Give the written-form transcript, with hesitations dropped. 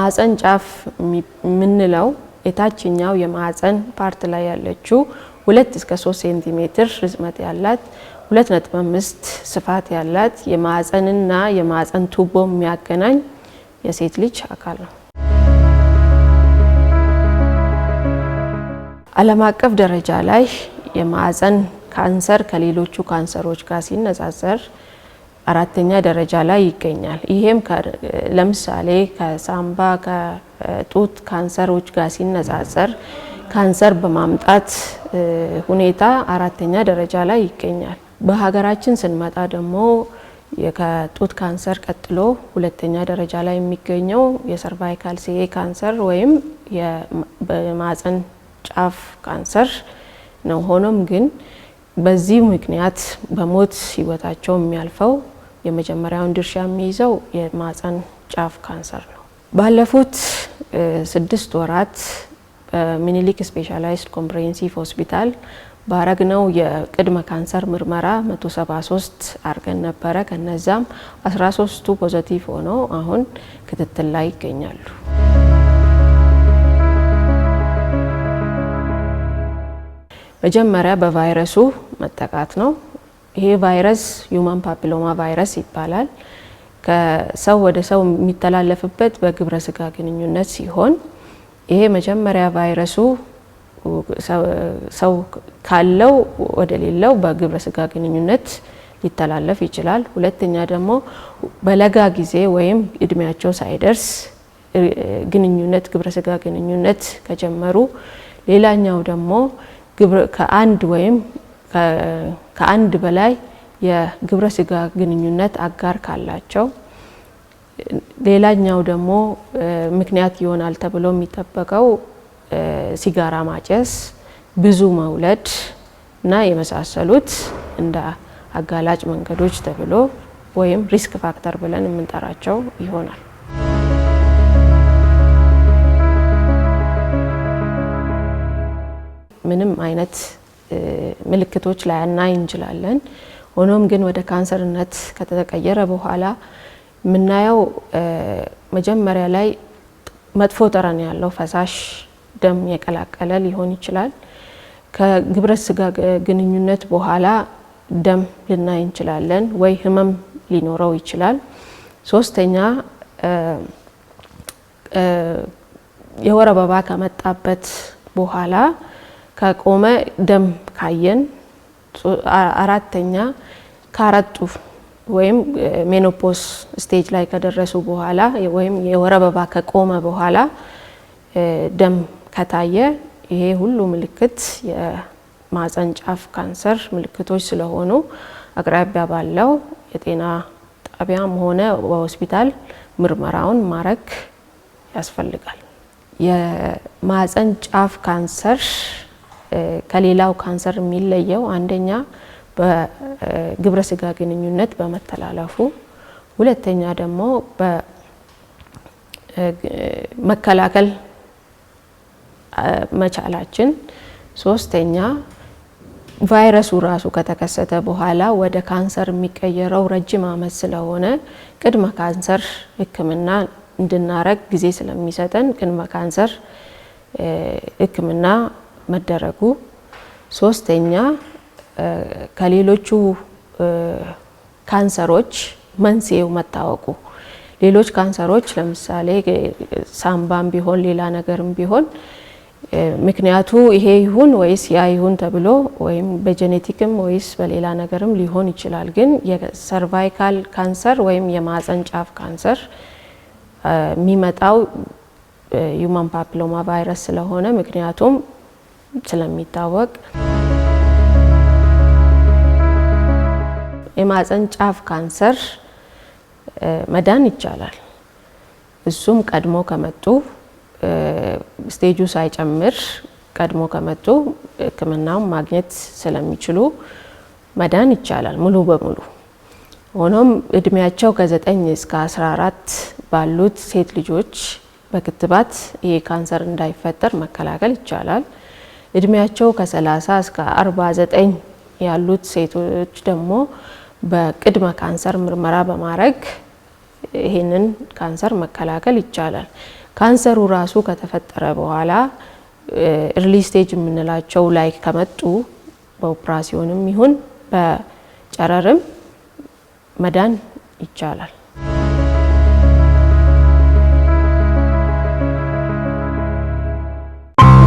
የማህፀን ጫፍ ምንለው የታችኛው የማህፀን ፓርት ላይ ያለችው 2 እስከ 3 ሴንቲሜትር ርዝመት ያላት 2.5 ስፋት ያላት የማህፀንና የማህፀን ቱቦ የሚያገናኝ የሴት ልጅ አካል ነው። ዓለም አቀፍ ደረጃ ላይ የማህፀን ካንሰር ከሌሎቹ ካንሰሮች ጋር ሲነጻጸር 4ኛ ደረጃ ላይ ይገኛል። ይሄም ለምሳሌ ከሳምባ ከጡት ካንሰሮች ጋር ሲነጻጸር ካንሰር በማምጣት ሁኔታ 4ኛ ደረጃ ላይ ይገኛል። በሀገራችን ስንመጣ ደግሞ ከጡት ካንሰር ቀጥሎ 2ኛ ደረጃ ላይ የሚገኘው የሰርቫይካል ሲኤ ካንሰር ወይም የማህፀን ጫፍ ካንሰር ነው። ሆኖም ግን በዚህ ምክንያት በሞት ህይወታቸው የሚያልፈው የመጀመሪያውን ድርሻ የሚይዘው የማህፀን ጫፍ ካንሰር ነው። ባለፉት 6 ወራት በሚኒሊክ ስፔሻላይዝድ ኮምፕሬሄንሲቭ ሆስፒታል ባረግነው የቅድመ ካንሰር ምርመራ 173 አርገን ነበረ። ከነዛም 13ቱ ፖዚቲቭ ሆነው አሁን ክትትል ላይ ይገኛሉ። መጀመሪያ በቫይረሱ መጠቃት ነው። ይሄ ቫይረስ ሁማን ፓፒሎማ ቫይረስ ይባላል። ከሰው ወደ ሰው የሚተላለፍበት በግብረ ስጋ ግንኙነት ሲሆን ይሄ መጀመሪያ ቫይረሱ ሰው ካለው ወደ ሌላው በግብረ ስጋ ግንኙነት ሊተላለፍ ይችላል። ሁለተኛ ደግሞ በለጋ ጊዜ ወይም እድሜያቸው ሳይደርስ ግንኙነት ግብረ ስጋ ግንኙነት ከጀመሩ፣ ሌላኛው ደግሞ ከአንድ ወይም ከአንድ በላይ የግብረ ስጋ ግንኙነት አጋር ካላቸው፣ ሌላኛው ደግሞ ምክንያት ይሆናል ተብሎ የሚጠበቀው ሲጋራ ማጨስ፣ ብዙ መውለድ እና የመሳሰሉት እንደ አጋላጭ መንገዶች ተብሎ ወይም ሪስክ ፋክተር ብለን የምንጠራቸው ይሆናል። ምንም አይነት ምልክቶች ላይ አናይ እንችላለን። ሆኖም ግን ወደ ካንሰርነት ከተቀየረ በኋላ የምናየው መጀመሪያ ላይ መጥፎ ጠረን ያለው ፈሳሽ ደም የቀላቀለ ሊሆን ይችላል። ከግብረ ስጋ ግንኙነት በኋላ ደም ልናይ እንችላለን ወይ ህመም ሊኖረው ይችላል። ሶስተኛ የወር አበባ ከመጣበት በኋላ ከቆመ ደም ካየን፣ አራተኛ ከአራቱ ወይም ሜኖፖዝ ስቴጅ ላይ ከደረሱ በኋላ ወይም የወር አበባ ከቆመ በኋላ ደም ከታየ፣ ይሄ ሁሉ ምልክት የማህፀን ጫፍ ካንሰር ምልክቶች ስለሆኑ አቅራቢያ ባለው የጤና ጣቢያም ሆነ በሆስፒታል ምርመራውን ማድረግ ያስፈልጋል። የማህፀን ጫፍ ካንሰር ከሌላው ካንሰር የሚለየው አንደኛ በግብረ ስጋ ግንኙነት በመተላለፉ፣ ሁለተኛ ደግሞ በመከላከል መቻላችን፣ ሶስተኛ ቫይረሱ ራሱ ከተከሰተ በኋላ ወደ ካንሰር የሚቀየረው ረጅም ዓመት ስለሆነ ቅድመ ካንሰር ሕክምና እንድናረግ ጊዜ ስለሚሰጠን ቅድመ ካንሰር ሕክምና መደረጉ፣ ሶስተኛ ከሌሎቹ ካንሰሮች መንስኤው መታወቁ። ሌሎች ካንሰሮች ለምሳሌ ሳምባም ቢሆን ሌላ ነገርም ቢሆን ምክንያቱ ይሄ ይሁን ወይስ ያ ይሁን ተብሎ ወይም በጄኔቲክም ወይስ በሌላ ነገርም ሊሆን ይችላል። ግን የሰርቫይካል ካንሰር ወይም የማህፀን ጫፍ ካንሰር የሚመጣው ሁማን ፓፒሎማ ቫይረስ ስለሆነ ምክንያቱም ስለሚታወቅ የማህፀን ጫፍ ካንሰር መዳን ይቻላል። እሱም ቀድሞ ከመጡ ስቴጁ ሳይጨምር ቀድሞ ከመጡ ሕክምናውን ማግኘት ስለሚችሉ መዳን ይቻላል ሙሉ በሙሉ። ሆኖም እድሜያቸው ከ9 እስከ 14 ባሉት ሴት ልጆች በክትባት ይሄ ካንሰር እንዳይፈጠር መከላከል ይቻላል። እድሜያቸው ከ30 እስከ 49 ያሉት ሴቶች ደግሞ በቅድመ ካንሰር ምርመራ በማድረግ ይሄንን ካንሰር መከላከል ይቻላል። ካንሰሩ ራሱ ከተፈጠረ በኋላ ኤርሊ ስቴጅ የምንላቸው ላይ ከመጡ በኦፕራሲዮንም ይሁን በጨረርም መዳን ይቻላል።